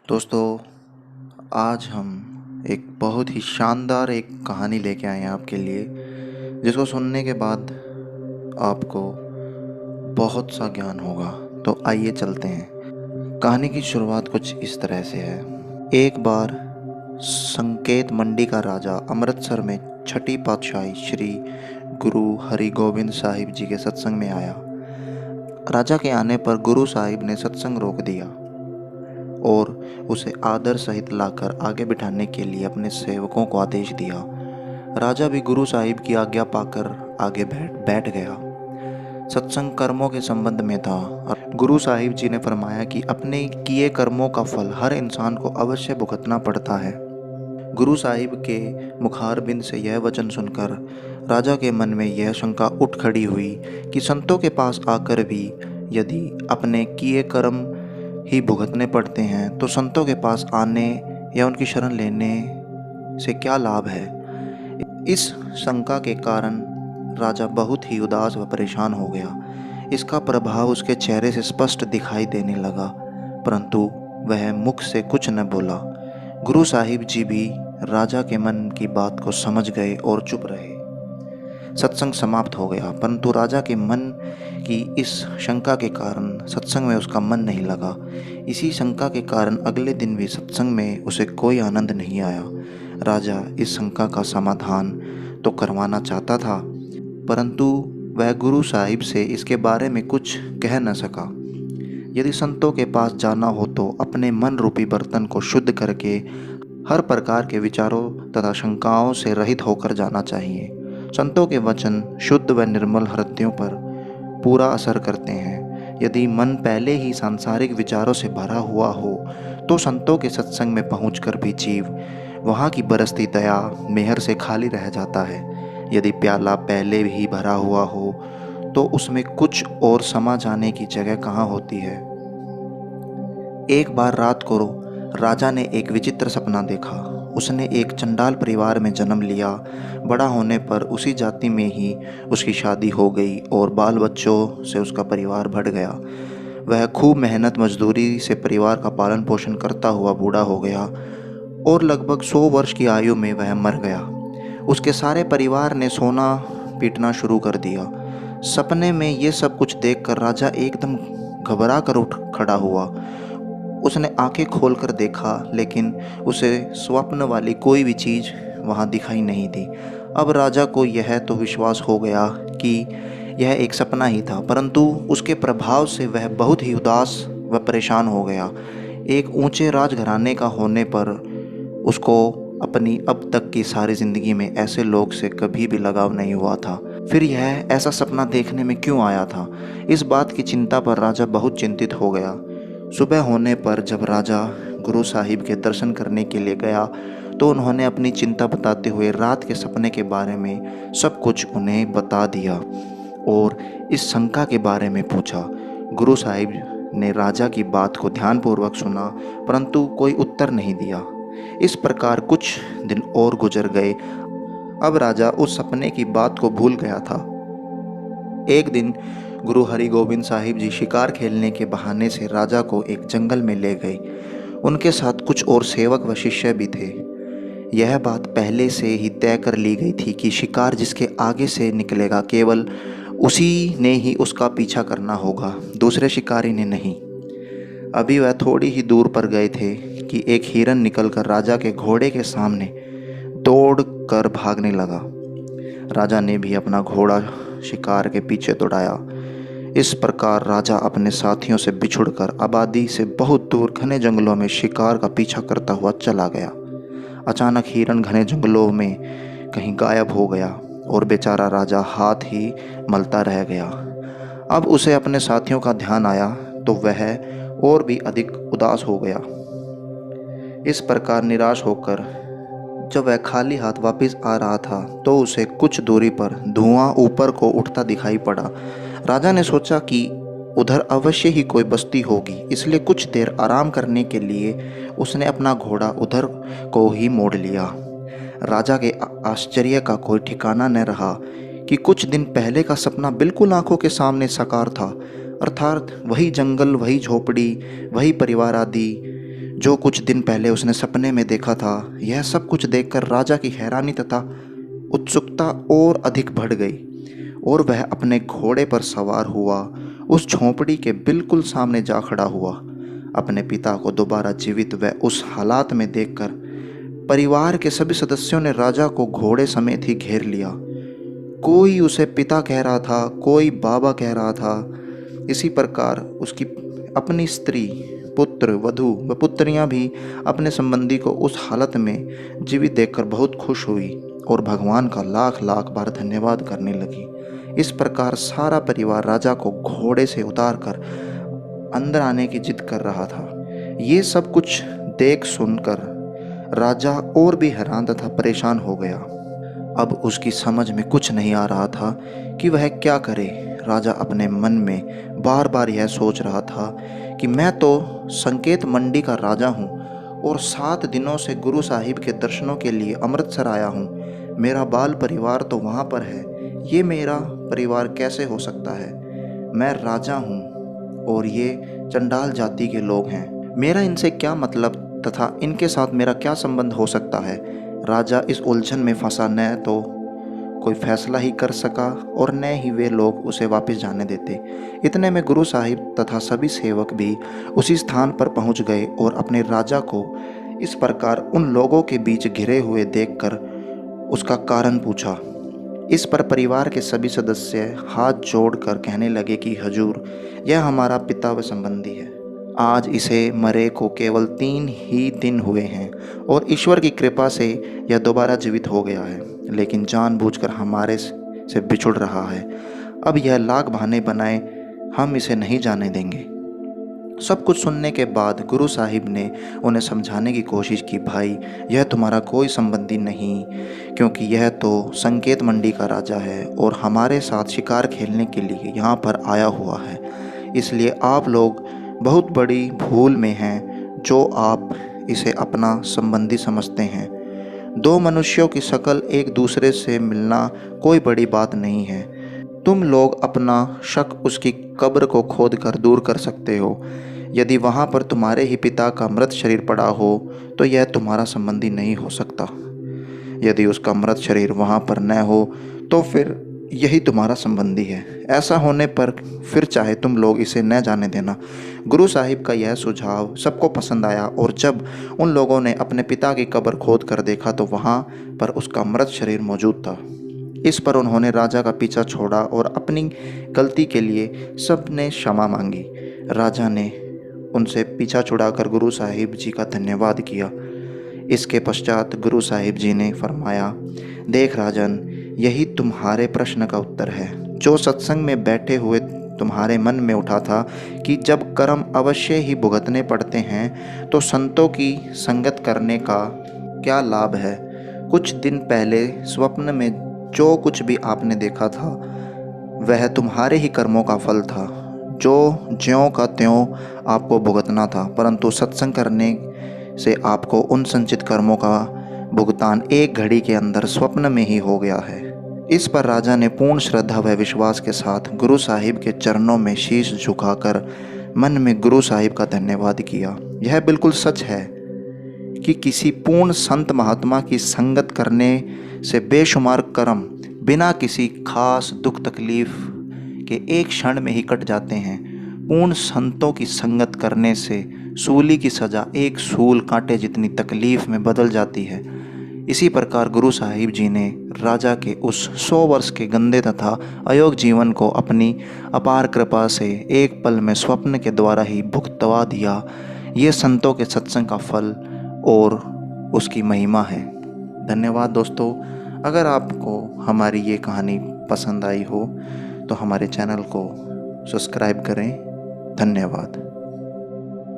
दोस्तों, आज हम एक बहुत ही शानदार एक कहानी लेके आए हैं आपके लिए, जिसको सुनने के बाद आपको बहुत सा ज्ञान होगा। तो आइए चलते हैं। कहानी की शुरुआत कुछ इस तरह से है। एक बार संकेत मंडी का राजा अमृतसर में छठी पातशाही श्री गुरु हरि गोविंद साहिब जी के सत्संग में आया। राजा के आने पर गुरु साहिब ने सत्संग रोक दिया और उसे आदर सहित लाकर आगे बिठाने के लिए अपने सेवकों को आदेश दिया। राजा भी गुरु साहिब की आज्ञा पाकर आगे बैठ गया। सत्संग कर्मों के संबंध में था और गुरु साहिब जी ने फरमाया कि अपने किए कर्मों का फल हर इंसान को अवश्य भुगतना पड़ता है। गुरु साहिब के मुखारबिंद से यह वचन सुनकर राजा के मन में यह शंका उठ खड़ी हुई कि संतों के पास आकर भी यदि अपने किए कर्म ही भुगतने पड़ते हैं तो संतों के पास आने या उनकी शरण लेने से क्या लाभ है। इस शंका के कारण राजा बहुत ही उदास व परेशान हो गया। इसका प्रभाव उसके चेहरे से स्पष्ट दिखाई देने लगा, परंतु वह मुख से कुछ न बोला। गुरु साहिब जी भी राजा के मन की बात को समझ गए और चुप रहे। सत्संग समाप्त हो गया, परंतु राजा के मन की इस शंका के कारण सत्संग में उसका मन नहीं लगा। इसी शंका के कारण अगले दिन भी सत्संग में उसे कोई आनंद नहीं आया। राजा इस शंका का समाधान तो करवाना चाहता था, परंतु वह गुरु साहिब से इसके बारे में कुछ कह न सका। यदि संतों के पास जाना हो तो अपने मन रूपी बर्तन को शुद्ध करके हर प्रकार के विचारों तथा शंकाओं से रहित होकर जाना चाहिए। संतों के वचन शुद्ध व निर्मल हृदयों पर पूरा असर करते हैं। यदि मन पहले ही सांसारिक विचारों से भरा हुआ हो तो संतों के सत्संग में पहुंचकर भी जीव वहाँ की बरसती दया मेहर से खाली रह जाता है। यदि प्याला पहले ही भरा हुआ हो तो उसमें कुछ और समा जाने की जगह कहाँ होती है। एक बार रात को राजा ने एक विचित्र सपना देखा। उसने एक चंडाल परिवार में जन्म लिया। बड़ा होने पर उसी जाति में ही उसकी शादी हो गई और बाल बच्चों से उसका परिवार बढ़ गया। वह खूब मेहनत मजदूरी से परिवार का पालन पोषण करता हुआ बूढ़ा हो गया और लगभग 100 वर्ष की आयु में वह मर गया। उसके सारे परिवार ने सोना पीटना शुरू कर दिया। सपने में ये सब कुछ देखकर राजा एकदम घबरा कर उठ खड़ा हुआ। उसने आंखें खोलकर देखा, लेकिन उसे स्वप्न वाली कोई भी चीज़ वहाँ दिखाई नहीं दी। अब राजा को यह तो विश्वास हो गया कि यह एक सपना ही था, परंतु उसके प्रभाव से वह बहुत ही उदास व परेशान हो गया। एक ऊंचे राजघराने का होने पर उसको अपनी अब तक की सारी ज़िंदगी में ऐसे लोग से कभी भी लगाव नहीं हुआ था। फिर यह ऐसा सपना देखने में क्यों आया था? इस बात की चिंता पर राजा बहुत चिंतित हो गया। सुबह होने पर जब राजा गुरु साहिब के दर्शन करने के लिए गया तो उन्होंने अपनी चिंता बताते हुए रात के सपने के बारे में सब कुछ उन्हें बता दिया और इस शंका के बारे में पूछा। गुरु साहिब ने राजा की बात को ध्यानपूर्वक सुना, परंतु कोई उत्तर नहीं दिया। इस प्रकार कुछ दिन और गुजर गए। अब राजा उस सपने की बात को भूल गया था। एक दिन गुरु हरि गोविंद साहिब जी शिकार खेलने के बहाने से राजा को एक जंगल में ले गए। उनके साथ कुछ और सेवक व शिष्य भी थे। यह बात पहले से ही तय कर ली गई थी कि शिकार जिसके आगे से निकलेगा केवल उसी ने ही उसका पीछा करना होगा, दूसरे शिकारी ने नहीं। अभी वह थोड़ी ही दूर पर गए थे कि एक हिरन निकलकर राजा के घोड़े के सामने दौड़ कर भागने लगा। राजा ने भी अपना घोड़ा शिकार के पीछे दौड़ाया। इस प्रकार राजा अपने साथियों से बिछुड़कर आबादी से बहुत दूर घने जंगलों में शिकार का पीछा करता हुआ चला गया। अचानक हिरन घने जंगलों में कहीं गायब हो गया और बेचारा राजा हाथ ही मलता रह गया। अब उसे अपने साथियों का ध्यान आया तो वह और भी अधिक उदास हो गया। इस प्रकार निराश होकर जब वह खाली हाथ वापस आ रहा था तो उसे कुछ दूरी पर धुआं ऊपर को उठता दिखाई पड़ा। राजा ने सोचा कि उधर अवश्य ही कोई बस्ती होगी, इसलिए कुछ देर आराम करने के लिए उसने अपना घोड़ा उधर को ही मोड़ लिया। राजा के आश्चर्य का कोई ठिकाना न रहा कि कुछ दिन पहले का सपना बिल्कुल आंखों के सामने साकार था, अर्थात वही जंगल, वही झोपड़ी, वही परिवार आदि जो कुछ दिन पहले उसने सपने में देखा था, यह सब कुछ देखकर राजा की हैरानी तथा उत्सुकता और अधिक बढ़ गई और वह अपने घोड़े पर सवार हुआ उस झोंपड़ी के बिल्कुल सामने जा खड़ा हुआ। अपने पिता को दोबारा जीवित व उस हालात में देखकर परिवार के सभी सदस्यों ने राजा को घोड़े समेत ही घेर लिया। कोई उसे पिता कह रहा था, कोई बाबा कह रहा था। इसी प्रकार उसकी अपनी स्त्री, पुत्र, वधू व पुत्रियां भी अपने संबंधी को उस हालत में जीवित देखकर बहुत खुश हुई और भगवान का लाख लाख बार धन्यवाद करने लगी। इस प्रकार सारा परिवार राजा को घोड़े से उतारकर अंदर आने की जिद कर रहा था। ये सब कुछ देख सुनकर राजा और भी हैरान तथा परेशान हो गया। अब उसकी समझ में कुछ नहीं आ रहा था कि वह क्या करे। राजा अपने मन में बार बार यह सोच रहा था कि मैं तो संकेत मंडी का राजा हूँ और 7 दिनों से गुरु साहिब के दर्शनों के लिए अमृतसर आया हूँ। मेरा बाल परिवार तो वहाँ पर है, ये मेरा परिवार कैसे हो सकता है? मैं राजा हूँ और ये चंडाल जाति के लोग हैं। मेरा इनसे क्या मतलब तथा इनके साथ मेरा क्या संबंध हो सकता है? राजा इस उलझन में फंसा, न तो कोई फैसला ही कर सका और न ही वे लोग उसे वापस जाने देते। इतने में गुरु साहिब तथा सभी सेवक भी उसी स्थान पर पहुंच गए और अपने राजा को इस प्रकार उन लोगों के बीच घिरे हुए देखकर उसका कारण पूछा। इस पर परिवार के सभी सदस्य हाथ जोड़कर कहने लगे कि हजूर, यह हमारा पिता व संबंधी है। आज इसे मरे को केवल 3 ही दिन हुए हैं और ईश्वर की कृपा से यह दोबारा जीवित हो गया है, लेकिन जानबूझकर हमारे से बिछुड़ रहा है। अब यह लाख बहाने बनाए हम इसे नहीं जाने देंगे। सब कुछ सुनने के बाद गुरु साहिब ने उन्हें समझाने की कोशिश की, भाई यह तुम्हारा कोई संबंधी नहीं, क्योंकि यह तो संकेत मंडी का राजा है और हमारे साथ शिकार खेलने के लिए यहाँ पर आया हुआ है। इसलिए आप लोग बहुत बड़ी भूल में हैं जो आप इसे अपना संबंधी समझते हैं। 2 मनुष्यों की शक्ल एक दूसरे से मिलना कोई बड़ी बात नहीं है। तुम लोग अपना शक उसकी कब्र को खोद कर दूर कर सकते हो। यदि वहाँ पर तुम्हारे ही पिता का मृत शरीर पड़ा हो तो यह तुम्हारा संबंधी नहीं हो सकता। यदि उसका मृत शरीर वहाँ पर न हो तो फिर यही तुम्हारा संबंधी है। ऐसा होने पर फिर चाहे तुम लोग इसे न जाने देना। गुरु साहिब का यह सुझाव सबको पसंद आया और जब उन लोगों ने अपने पिता की कब्र खोद कर देखा तो वहाँ पर उसका मृत शरीर मौजूद था। इस पर उन्होंने राजा का पीछा छोड़ा और अपनी गलती के लिए सब ने क्षमा मांगी। राजा ने उनसे पीछा छुड़ाकर गुरु साहिब जी का धन्यवाद किया। इसके पश्चात गुरु साहिब जी ने फरमाया, देख राजन, यही तुम्हारे प्रश्न का उत्तर है जो सत्संग में बैठे हुए तुम्हारे मन में उठा था कि जब कर्म अवश्य ही भुगतने पड़ते हैं तो संतों की संगत करने का क्या लाभ है। कुछ दिन पहले स्वप्न में जो कुछ भी आपने देखा था वह तुम्हारे ही कर्मों का फल था, जो ज्यों का त्यों आपको भुगतना था, परंतु सत्संग करने से आपको उन संचित कर्मों का भुगतान एक घड़ी के अंदर स्वप्न में ही हो गया है। इस पर राजा ने पूर्ण श्रद्धा व विश्वास के साथ गुरु साहिब के चरणों में शीश झुकाकर मन में गुरु साहिब का धन्यवाद किया। यह बिल्कुल सच है कि किसी पूर्ण संत महात्मा की संगत करने से बेशुमार कर्म बिना किसी खास दुख तकलीफ के एक क्षण में ही कट जाते हैं। पूर्ण संतों की संगत करने से सूली की सज़ा एक सूल कांटे जितनी तकलीफ में बदल जाती है। इसी प्रकार गुरु साहिब जी ने राजा के उस 100 वर्ष के गंदे तथा अयोग्य जीवन को अपनी अपार कृपा से एक पल में स्वप्न के द्वारा ही भुगतवा दिया। ये संतों के सत्संग का फल और उसकी महिमा है। धन्यवाद दोस्तों। अगर आपको हमारी ये कहानी पसंद आई हो तो हमारे चैनल को सब्सक्राइब करें। धन्यवाद।